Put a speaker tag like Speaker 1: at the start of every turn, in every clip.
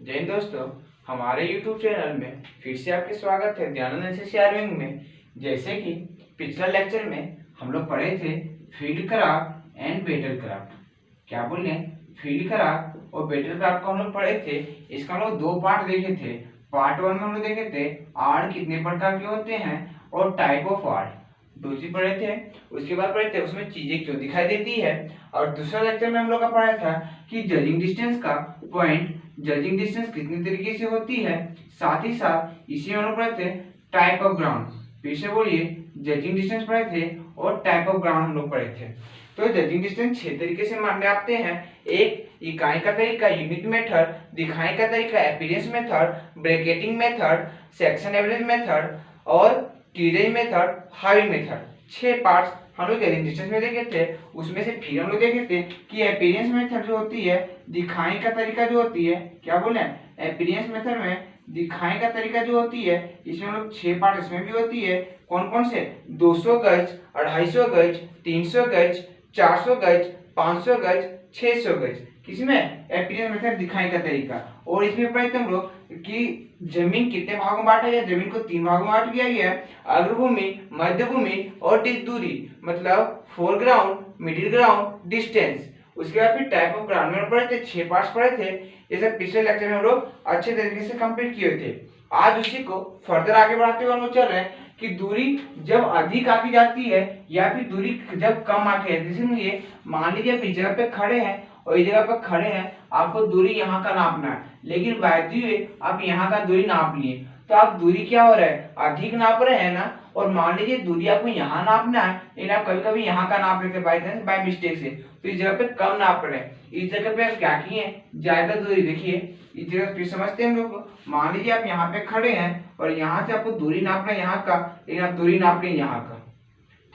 Speaker 1: जय हिंद दोस्तों, हमारे YouTube चैनल में फिर से आपके स्वागत है दयानंद एनसीसी आर्विंग में। जैसे कि पिछला लेक्चर में हम लोग पढ़े थे field craft and battle craft. क्या बोले, फील्ड क्राफ्ट और बैटल क्राफ्ट को हम लोग पढ़े थे। इसका हम लोग दो पार्ट देखे थे। पार्ट 1 में हम लोग देखे थे आर्ट कितने प्रकार के होते हैं और टाइप ऑफ आर्ट, दो चीज पढ़े थे। उसके बाद पढ़े थे उसमें चीजें क्यों दिखाई देती है। और दूसरा लेक्चर में हम लोग का पढ़ा था कि जजिंग डिस्टेंस का पॉइंट, जजिंग डिस्टेंस कितने तरीके से होती है। साथ ही साथ इसी में हम लोग पढ़े थे टाइप ऑफ ग्राउंड। फिर से बोलिए, जजिंग डिस्टेंस पढ़े थे और टाइप ऑफ ग्राउंड हम लोग पढ़े थे। तो जजिंग डिस्टेंस 6 तरीके से मापते हैं। एक, इकाई का तरीका यूनिट मेथड, दिखाने का तरीका appearance method, bracketing method, section average method और clearance method, high method. 6 parts हम लोग जजिंग डिस्टेंस में देखे थे। उसमें से फिर हम लोग देखे थे कि अपीयरेंस मेथड जो होती है, दिखाने का तरीका जो होती है, क्या बोले, अपीयरेंस मेथड में दिखाने का तरीका जो होती है, इसमें हम लोग 6 पार्ट इसमें भी होती है। कौन कौन से, 200 गज, 250 गज, 300 गज, 400 गज, 500 गज, 600 गज। किसमें, अपीयरेंस मेथड दिखाने का तरीका। और इसमें पढ़े थे हम लोग कि जमीन कितने भागों में बांटा गया, जमीन को 3 भागों में बांट दिया गया है, अग्रभूमि, मध्यभूमि और दूरी, मतलब फोरग्राउंड, मिडिल ग्राउंड, डिस्टेंस। उसके बाद फिर टाइप ऑफ ग्राउंड में पढ़े थे, 6 पार्ट्स पढ़े थे। ये सब पिछले लेक्चर में हम लोग अच्छे तरीके से कंप्लीट किए थे। आज उसी को फर्दर आगे बढ़ाते हुए हम लोग चल रहे हैं कि दूरी जब अधिक आकी जाती है या फिर दूरी जब कम आकी जाती है। इसलिए मान लीजिए आप इस जगह पे खड़े हैं और इस जगह पर खड़े हैं, आपको दूरी यहाँ का नापना है, लेकिन बायती हुए आप यहाँ का दूरी नाप लिए, तो आप दूरी क्या हो रहा है, अधिक नाप रहे हैं ना। और मान लीजिए दूरी आपको यहाँ नापना है, लेकिन आप कभी कभी यहाँ का नाप लेते बाई चांस, बाय मिस्टेक से, तो इस जगह पे कम नाप रहे हैं। इस जगह पे आप क्या किए, ज्यादा दूरी, देखिए इस जगह पे समझते हैं हम लोग। मान लीजिए आप यहाँ पे खड़े हैं और यहाँ से आपको दूरी नापना है यहाँ का, लेकिन आप दूरी नाप रहे हैं यहाँ का,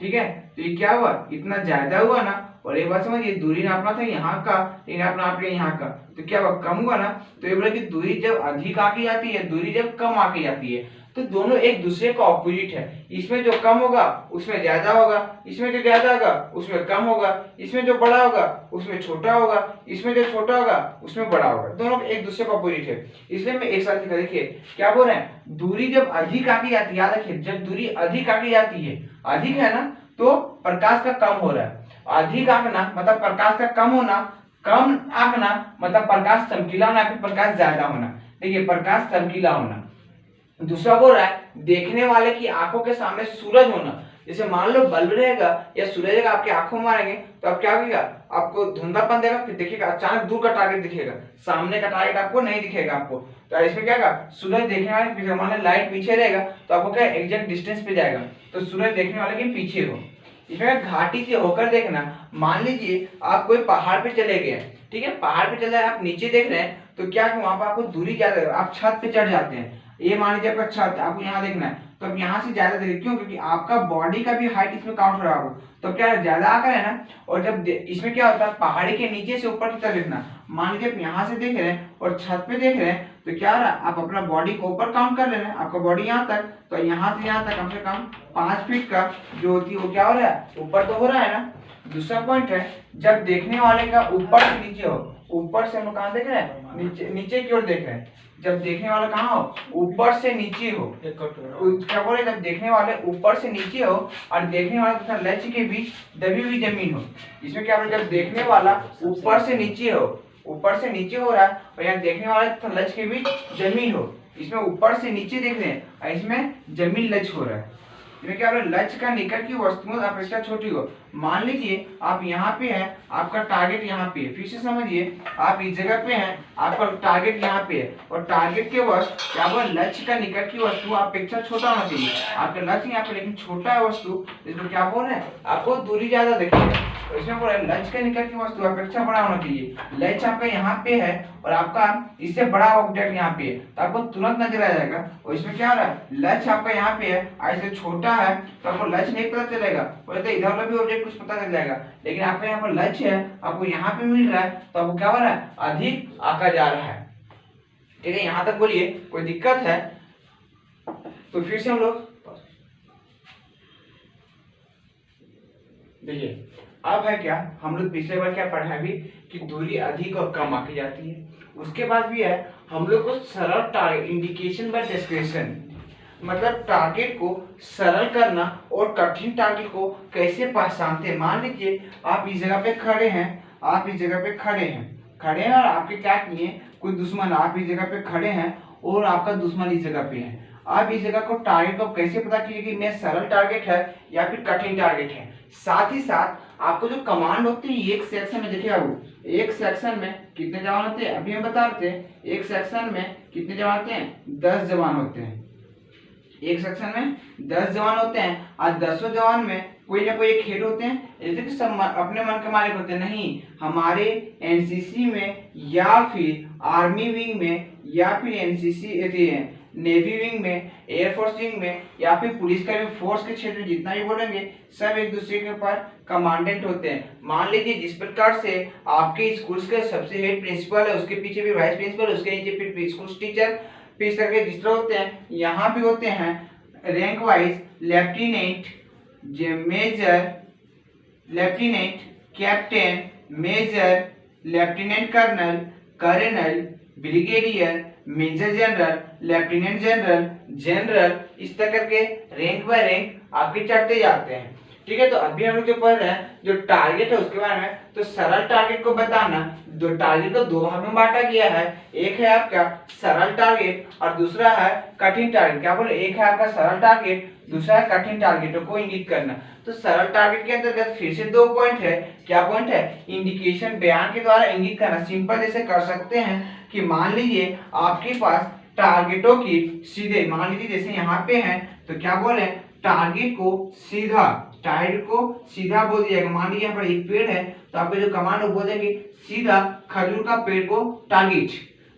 Speaker 1: ठीक है। तो ये क्या हुआ, इतना ज्यादा हुआ ना। और एक बात समझिए, दूरी नापना था यहाँ का, लेकिन आप नाप रहे हैं यहाँ का, तो क्या हुआ, कम हुआ ना। तो ये बोला कि दूरी जब अधिक आके जाती है, दूरी जब कम आके जाती है, तो दोनों एक दूसरे का ऑपोजिट है। इसमें जो कम होगा उसमें ज्यादा होगा, इसमें जो ज्यादा होगा उसमें कम होगा, इसमें जो बड़ा होगा उसमें छोटा होगा, इसमें जो छोटा होगा उसमें बड़ा होगा। दोनों एक दूसरे का ऑपोजिट है। इसलिए मैं एक साथ लिखा, देखिए क्या बोल रहे हैं, दूरी जब अधिक आके जाती है, याद रखिए जब दूरी अधिक आके जाती है, अधिक है ना, तो प्रकाश का कम हो रहा है। अधिक आंकना मतलब प्रकाश का कम होना, कम आंकना मतलब प्रकाश चमकीला होना, फिर प्रकाश ज्यादा होना। देखिए प्रकाश चमकीला होना। दूसरा बोल रहा है देखने वाले की आंखों के सामने सूरज होना। जैसे मान लो बल्ब रहेगा या सूरज रहेगा, आपके आंखों में मारेंगे तो आप क्या होगा, आपको धुंधलापन देगा, फिर देखिएगा अचानक दूर का टारगेट दिखेगा, सामने का टारगेट आपको नहीं दिखेगा आपको। तो इसमें क्या होगा, सूरज देखने वाले पीछे, मान लो लाइट पीछे रहेगा तो आपको क्या एग्जैक्ट डिस्टेंस पे जाएगा, तो सूरज देखने वाले के पीछे हो। इसमें घाटी से होकर देखना, मान लीजिए आप कोई पहाड़ पे चले गए, ठीक है, पहाड़ पे चले आप नीचे देख रहे हैं, तो क्या वहां पर आपको दूरी ज्यादा है, आप छत पे चढ़ जाते हैं। ये मान लीजिए आपका छत, आपको यहाँ देखना है, तो अब यहाँ से ज्यादा देखें, क्यों, क्योंकि आपका बॉडी का भी हाइट इसमें काउंट हो रहा हो, तो क्या ज्यादा आकर है ना। और जब इसमें क्या होता है, पहाड़ी के नीचे से ऊपर की तरफ देखना, मान लीजिए आप यहाँ से देख रहे हैं और छत पे देख रहे हैं, तो क्या रहा, आप अपना बॉडी को ऊपर काउंट कर लेना, आपका बॉडी यहाँ तक, तो यहाँ से यहाँ तक कम से कम 5 फीट का जो होती है वो क्या हो रहा है, ऊपर तो हो रहा है ना। दूसरा पॉइंट है, जब देखने वाले का ऊपर से नीचे हो, ऊपर से हम कहाँ देख रहे हैं, नीचे, नीचे की ओर देख रहे हैं। जब देखने वाला कहाँ हो, ऊपर से नीचे हो, क्या बोले, जब देखने वाले ऊपर से नीचे हो और देखने वाला तथा लक्ष्य के बीच दबी हुई जमीन हो। इसमें क्या बोले, जब देखने वाला ऊपर से नीचे हो, ऊपर से नीचे हो रहा है, और यहाँ देखने वाला तथा लक्ष्य के बीच जमीन हो। इसमें ऊपर से नीचे देख रहे हैं और इसमें जमीन लक्ष्य हो रहा है। इसमें क्या बोले, लक्ष्य का निकट की वस्तुओं अपेक्षा छोटी हो। मान लीजिए आप यहाँ पे हैं, आपका टारगेट यहाँ पे है, फिर से समझिए आप इस जगह पे हैं, आपका टारगेट यहाँ पे है, और टारगेट के वस्तु क्या बोले, लक्ष्य का निकट की वस्तु अपेक्षा छोटा होना चाहिए। आपका लक्ष्य यहाँ पे लेकिन छोटा है वस्तु, इसमें क्या बोल रहे हैं, आपको दूरी ज्यादा देखिए, तो इसमें बोल रहे हैं लक्ष्य के निकट की वस्तु अपेक्षा बड़ा होना चाहिए। लक्ष्य आपका यहाँ पे है और आपका इससे बड़ा ऑब्जेक्ट यहाँ पे है, तो आपको तुरंत नजर आ जाएगा। और इसमें क्या हो रहा है, लक्ष्य आपका यहाँ पे है, ऐसे छोटा है तो आपको लक्ष्य नहीं पता चलेगा, बोलते इधर वाला भी ऑब्जेक्ट कुछ पता चल जाएगा, लेकिन आपका यहाँ पर लक्ष्य है, आपको यहाँ पे मिल रहा है, तो आपको क्या हो रहा है, अधिक आका जा रहा है। ठीक है, यहाँ तक बोलिए कोई दिक्कत है। तो फिर से हम लोग देखिए, अब है क्या, हम लोग पिछले बार क्या पढ़ा है अभी कि दूरी अधिक और कम आकी जाती है। उसके बाद भी है हम लोग को सरल टारगेट इंडिकेशन बाय डिस्क्रिप्शन, मतलब टारगेट को सरल करना और कठिन टारगेट को कैसे पहचानते हैं। मान लीजिए आप इस जगह पे खड़े हैं, आप इस जगह पे खड़े हैं और आपके क्या किए, कोई दुश्मन, आप इस जगह पे खड़े हैं और आपका दुश्मन इस जगह पे है। आप इस जगह को टारगेट को कैसे पता कीजिए कि मैं सरल टारगेट है या फिर कठिन टारगेट है। साथ ही साथ आपको जो कमांड होती है एक सेक्शन में, देखिए बाबू, एक सेक्शन में कितने जवान होते हैं, अभी हम बता रहे थे एक सेक्शन में कितने जवान होते हैं, 10 जवान होते हैं। एक सेक्शन में 10 जवान होते हैं और 10 जवान में कोई ना कोई एक हेड होते हैं। ऐसे कि सब अपने मन के मालिक होते हैं, नहीं, हमारे एनसीसी में या फिर आर्मी विंग में या फिर एनसीसी नेवी विंग में, एयरफोर्स विंग में या फिर पुलिस का भी फोर्स के क्षेत्र में जितना भी बोलेंगे सब एक दूसरे के ऊपर कमांडेंट होते हैं। मान लीजिए जिस प्रकार से आपके स्कूल के सबसे हेड प्रिंसिपल है, उसके पीछे भी वाइस प्रिंसिपल, उसके नीचे फिर स्कूल टीचर, फिर इस तरह के जिस तरह होते हैं यहाँ भी होते हैं rank wise lieutenant, major, lieutenant, captain, major, lieutenant colonel, colonel, brigadier, major general, lieutenant general, general, इस तरह करके रैंक बाय रैंक आपके चढ़ते जाते हैं। ठीक है, तो अभी हम लोग जो पढ़ रहे हैं जो टारगेट है उसके बारे में, तो सरल टारगेट को बताना, दो टारगेट को दो भाग में बांटा गया है, एक है आपका सरल टारगेट और दूसरा है कठिन टारगेट। क्या बोले, एक है आपका सरल टारगेट, दूसरा है कठिन टारगेटों को इंगित करना। तो सरल टारगेट के अंतर्गत फिर से 2 पॉइंट है। क्या पॉइंट है, इंडिकेशन बयान के द्वारा इंगित करना। सिंपल जैसे कर सकते हैं कि मान लीजिए आपके पास टारगेटों की सीधे, मान लीजिए जैसे यहाँ पे है तो क्या बोले, टारगेट को सीधा, टारगेट को सीधा बोल दिया जाएगा। मान लीजिए यहाँ पर एक पेड़ है तो आपको जो कमांड वो बोल देंगे सीधा खजूर का पेड़ को टारगेट।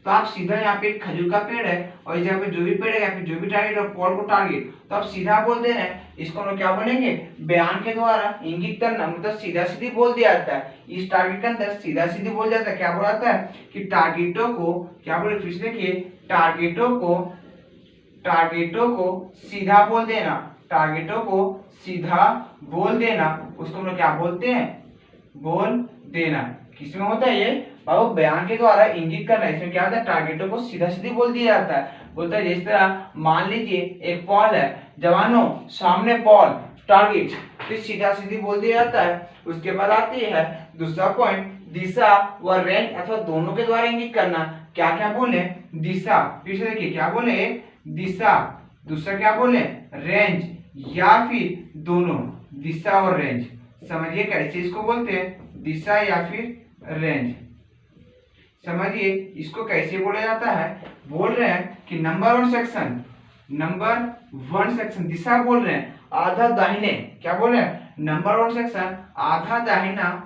Speaker 1: तो आप सीधा यहाँ पे खजूर का पेड़ है और इस जगह पे जो भी पेड़ है या फिर जो भी टारगेट और पॉल को टारगेट, तो आप सीधा बोल दे रहे हैं। इसको हम लोग क्या बोलेंगे, बयान के द्वारा इंगित करना, मतलब सीधा सीधी बोल दिया जाता है। इस टारगेट के अंदर सीधा सीधी बोल जाता है। क्या बोला जाता है कि टारगेटों को, क्या बोले फिर से देखिए, टारगेटों को सीधा बोल देना, टारगेटों को सीधा बोल देना, उसको हम लोग क्या बोलते हैं, बोल देना। किसमें होता है ये बाबू, बयान के द्वारा इंगित करना। इसमें क्या होता है, टारगेटों को सीधा सीधी बोल दिया जाता है। बोलता है जिस तरह मान लीजिए एक पॉल है, जवानों सामने पॉल, टारगेट, तो सीधा सीधी बोल दिया जाता है। उसके बाद आती है दूसरा पॉइंट, दिशा व रेंज अथवा दोनों के द्वारा इंगित करना। क्या क्या बोले, दिशा, फिर से देखिए क्या बोले, दिशा, दूसरा क्या बोले, रेंज, या फिर दोनों, दिशा और रेंज। समझिए कैसे इसको बोलते हैं, दिशा या फिर रेंज। समझिए इसको कैसे बोला जाता है, बोल रहे हैं कि नंबर 1 सेक्शन, दिशा बोल रहे हैं आधा दाहिने, क्या बोल रहे हैं, नंबर 1 सेक्शन आधा दाहिना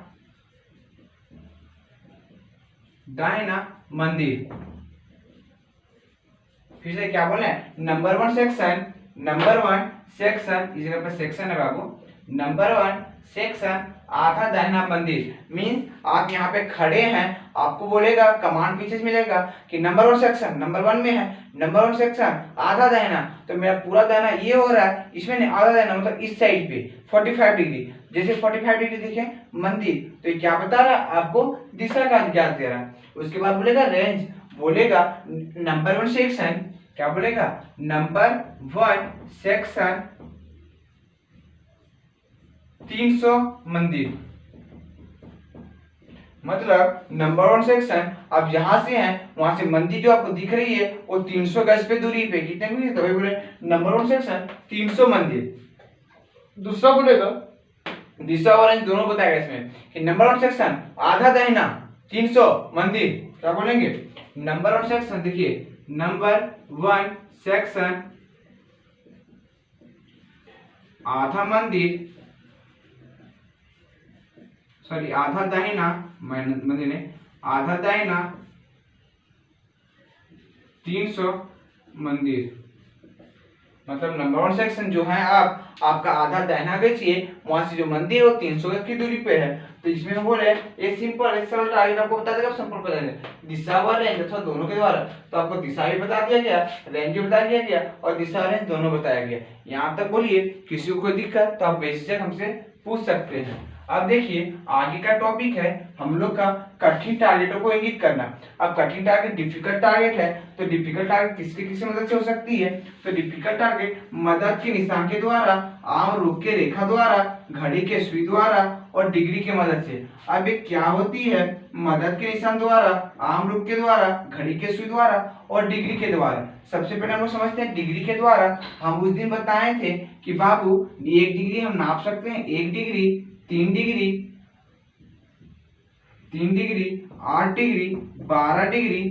Speaker 1: मंदिर। फिर से क्या बोले, नंबर 1 सेक्शन, इस जगह पर सेक्शन है बाबू, नंबर 1 सेक्शन आधा दाहिना मंदिर। मीन्स आप यहाँ पे खड़े हैं, आपको बोलेगा, कमांड पीछे से मिलेगा कि नंबर 1 सेक्शन, नंबर 1 में है नंबर 1 सेक्शन आधा दाहिना, तो मेरा पूरा दाहिना ये हो रहा है, इसमें नहीं, आधा दाहिना मतलब इस साइड पे 45 डिग्री, जैसे 45 डिग्री दिखे मंदिर, तो ये क्या बता रहा है आपको, दिशा का ज्ञात दे रहा है। उसके बाद बोलेगा रेंज, बोलेगा नंबर 1 सेक्शन, क्या बोलेगा, नंबर 1 सेक्शन 300 मंदिर, मतलब नंबर 1 सेक्शन आप जहां से हैं वहां से मंदिर जो आपको दिख रही है वो 300 गज पे दूरी पे, कितने दूरी, तभी बोले नंबर 1 सेक्शन 300 मंदिर। दूसरा बोलेगा दिशा और रेंज दोनों बताएगा इसमें कि नंबर 1 सेक्शन आधा दाहिना 300 मंदिर, क्या बोलेंगे, नंबर 1 सेक्शन, देखिए नंबर 1 सेक्शन आधा मंदिर, सॉरी आधा दाहिना मंदिर ने, आधा दाहिना 300 मंदिर, मतलब नंबर 1 सेक्शन जो है आपका आधा दाहिना गज, वहां से जो मंदिर है वो 300 गज की दूरी पे है। तो इसमें हम बोले ये सिंपल है, सरल टारगेट आपको बता देगा, सिंपल बता देगा, दिशा व रेंज अथवा दोनों के द्वारा। तो आपको दिशा भी बता दिया गया, रेंज भी बता दिया गया और दिशा रेंज दोनों बताया गया। यहाँ तक बोलिए, किसी को कोई दिक्कत तो आप बेझिझक हमसे पूछ सकते हैं। अब देखिए आगे का टॉपिक है हम लोग का कठिन टारगेटों को इंगित करना। अब कठिन टारगेट डिफिकल्ट टारगेट है, तो डिफिकल्ट टारगेट किसके किसकी मदद से हो सकती है? तो डिफिकल्ट टारगेट मदद के निशान के द्वारा, आम रूप के रेखा द्वारा, घड़ी के सुई द्वारा और डिग्री की मदद से। अब ये क्या होती है? मदद के निशान द्वारा, आम रूप के द्वारा, घड़ी के सुई द्वारा और डिग्री के द्वारा। सबसे पहले हम लोग समझते हैं डिग्री के द्वारा। हम उस दिन बताए थे कि बाबू 1 डिग्री हम नाप सकते हैं, 1 degree, 3 degree, 3 degree, 8 degree, 12 degree,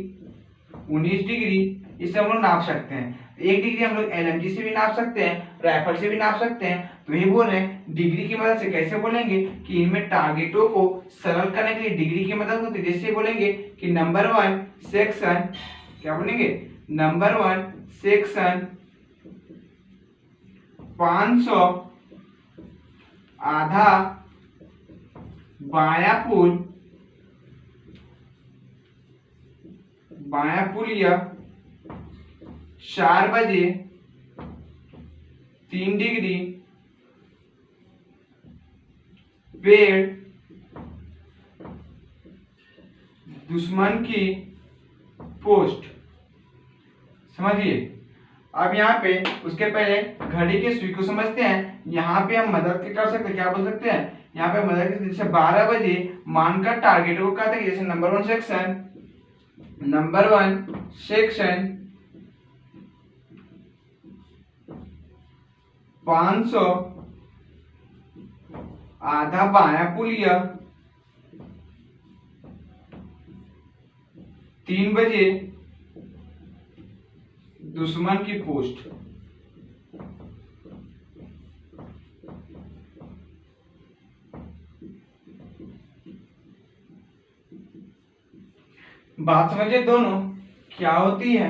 Speaker 1: 19 degree, इसे हम लोग नाप सकते हैं। 1 डिग्री हम लोग एलएमजी से भी नाप सकते हैं, राइफल से भी नाप सकते हैं। तो ये बोल रहे हैं डिग्री की मदद से कैसे बोलेंगे कि इनमें टारगेटों को सरल करने के लिए डिग्री की मदद होती है। जैसे बोलेंगे कि नंबर 1 सेक्शन, क्या बोलेंगे? नंबर 1 सेक्शन 500 आधा बाया पुलिया 4 बजे 3 डिग्री पेड़ दुश्मन की पोस्ट। समझिए। अब यहाँ पे उसके पहले घड़ी के सुई को समझते हैं। यहाँ पे हम मदद के कर सकते हैं, क्या बोल सकते हैं? यहाँ पे मदद के जैसे 12 बजे मानकर टारगेट को कहते हैं। जैसे नंबर 1 सेक्शन 500 आधा बाया पुलिया 3 बजे दुश्मन की पोस्ट। बात समझिए दोनों, क्या होती है?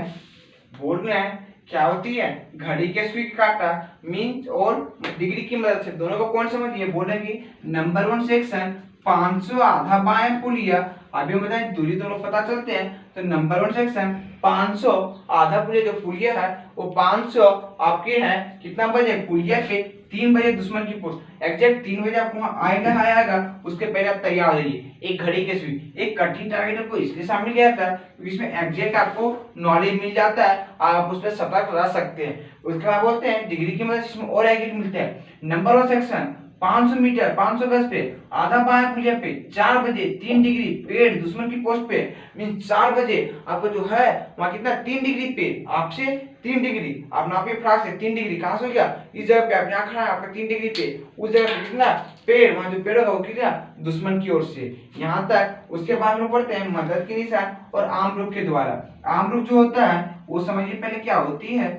Speaker 1: बोल रहे हैं क्या होती है? घड़ी के सुई काटा मीन और डिग्री की मदद से दोनों को कौन समझिए? बोलेंगे नंबर 1 सेक्शन 500 आधा बाया पुलिया। अभी हम बताएं दूरी दोनों पता चलते हैं। तो नंबर 1 सेक्शन 500 आधा पुलिया, जो पुलिया है वो 500 आपके है कितना बजे? पुलिया के 3 बजे दुश्मन की पोस्ट। एग्जैक्ट 3 बजे आपको वहां आएगा, उसके पहले आप तैयार हो जाइए। एक घड़ी के सुई, एक कठिन टारगेट आपको इसलिए सामने लिया जाता है क्योंकि इसमें एग्जैक्ट आपको नॉलेज मिल जाता है, आप उस पर सतर्क रह सकते हैं। उसके बाद बोलते हैं डिग्री की मदद से इसमें और एग्जैक्ट मिलते हैं। नंबर 1 सेक्शन 500 मीटर 500 गज पे आधा बाया पुलिया पे 4 बजे 3 डिग्री पेड़ दुश्मन की पोस्ट पे। मीन 4 बजे आपको जो है वहां कितना? 3 डिग्री पे आपसे 3 डिग्री आप नापिए फ्राक से 3 डिग्री कहां से हो गया? इस जगह पे आप यहाँ खड़ा है आपका 3 डिग्री पे, उस जगह पे कितना? पेड़, वहां जो पेड़ होगा वो कितना? दुश्मन की ओर से। यहाँ तक। उसके बाद हम पढ़ते हैं मदद के निशान और आम रूप के द्वारा। आम रूप जो होता है वो समझिए पहले क्या होती है।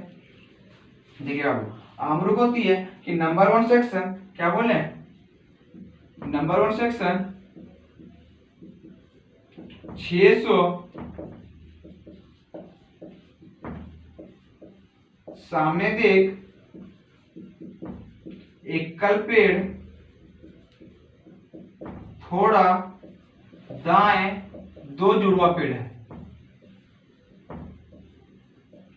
Speaker 1: देखिए बाबू, आम रूप होती है कि नंबर 1 सेक्शन, क्या बोले? नंबर 1 सेक्शन 600 सामने देख एकल पेड़ थोड़ा दाएं 2 जुड़वा पेड़ है।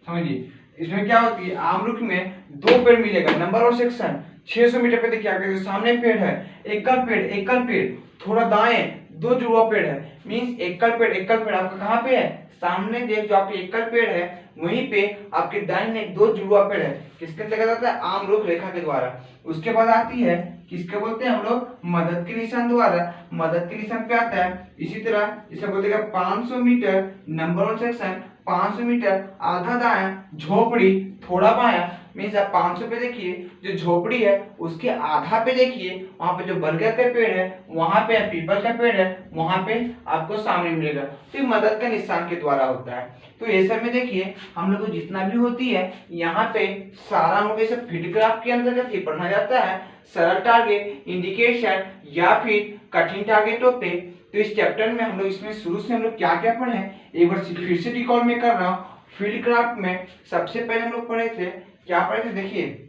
Speaker 1: समझिए इसमें क्या होती है? आम रूप में 2 पेड़ मिलेगा। नंबर 1 सेक्शन 600 मीटर पे देखिए आपके सामने पेड़ है, एकल पेड़ थोड़ा दाएं 2 जुड़वा पेड़ है। मींस एकल पेड़ आपका कहाँ पे है? सामने देख जो आपके एकल पेड़ है वहीं पे आपके दाहिने 2 जुड़वा पेड़ है। किसके अंतर्गत आता है? आम रूप रेखा के द्वारा। उसके बाद आती है किसके बोलते हैं हम लोग? मदद के निशान द्वारा। मदद के निशान पे आता है इसी तरह इसे बोलते हैं 500 मीटर नंबर 1 सेक्शन 500 मीटर आधा दाया झोपड़ी थोड़ा बाया। मीन्स आप 500 पे देखिए जो झोपड़ी है उसके आधा पे देखिए वहां पे जो बरगद का पेड़ है, वहां पे पीपल का पेड़ है, वहां पे आपको सामने मिलेगा। तो ये मदद का निशान के द्वारा होता है। तो ये सब में देखिए हम लोग को जितना भी होती है यहाँ पे सारा हम लोग ये सब फील्ड ग्राफ के अंतर्गत ये पढ़ना जाता है। सरल टारगेट, इंडिकेशन या फिर कठिन टारगेटों पे। तो इस चैप्टर में हम लोग इसमें शुरू से हम लोग क्या क्या पढ़े हैं एक बार फिर से रिकॉल में कर रहा हूँ। फील्ड क्राफ्ट में सबसे पहले हम लोग पढ़े थे, क्या पढ़े थे? देखिए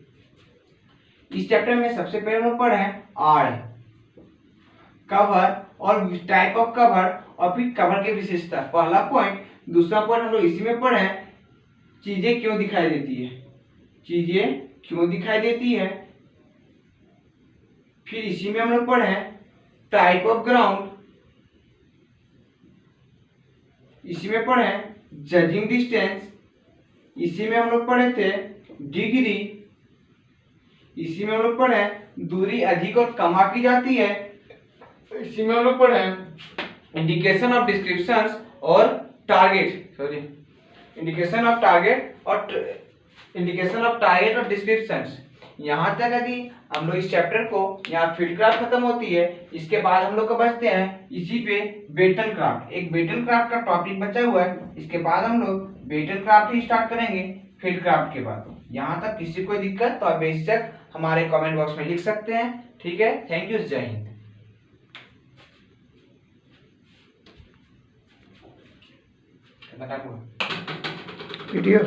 Speaker 1: इस चैप्टर में सबसे पहले हम लोग पढ़े हैं आर, कवर और टाइप ऑफ कवर और फिर कवर की विशेषता, पहला पॉइंट। दूसरा पॉइंट हम लोग इसी में पढ़े हैं चीजें क्यों दिखाई देती है, चीजें क्यों दिखाई देती है। फिर इसी में हम लोग पढ़े हैं टाइप ऑफ ग्राउंड, इसी में पढ़े जजिंग डिस्टेंस, इसी में हम लोग पढ़े थे डिग्री, इसी में हम लोग पढ़े दूरी अधिक और कम की जाती है, इसी में हम लोग पढ़े इंडिकेशन ऑफ डिस्क्रिप्शंस और target, sorry indication of target और डिस्क्रिप्शंस। यहाँ तक यदि हम लोग इस चैप्टर को यहाँ फील्ड क्राफ्ट खत्म होती है, इसके बाद हम लोग को बचते हैं इसी पे बेटल क्राफ्ट। एक बेटल क्राफ्ट का टॉपिक बचा हुआ है, इसके बाद हम लोग बेटल क्राफ्ट ही स्टार्ट करेंगे फील्ड क्राफ्ट के बाद। यहाँ तक किसी को दिक्कत तो आप बेशक हमारे कमेंट बॉक्स में लिख सकते हैं। ठीक है, थैंक यू, जय हिंद।
Speaker 2: वीडियो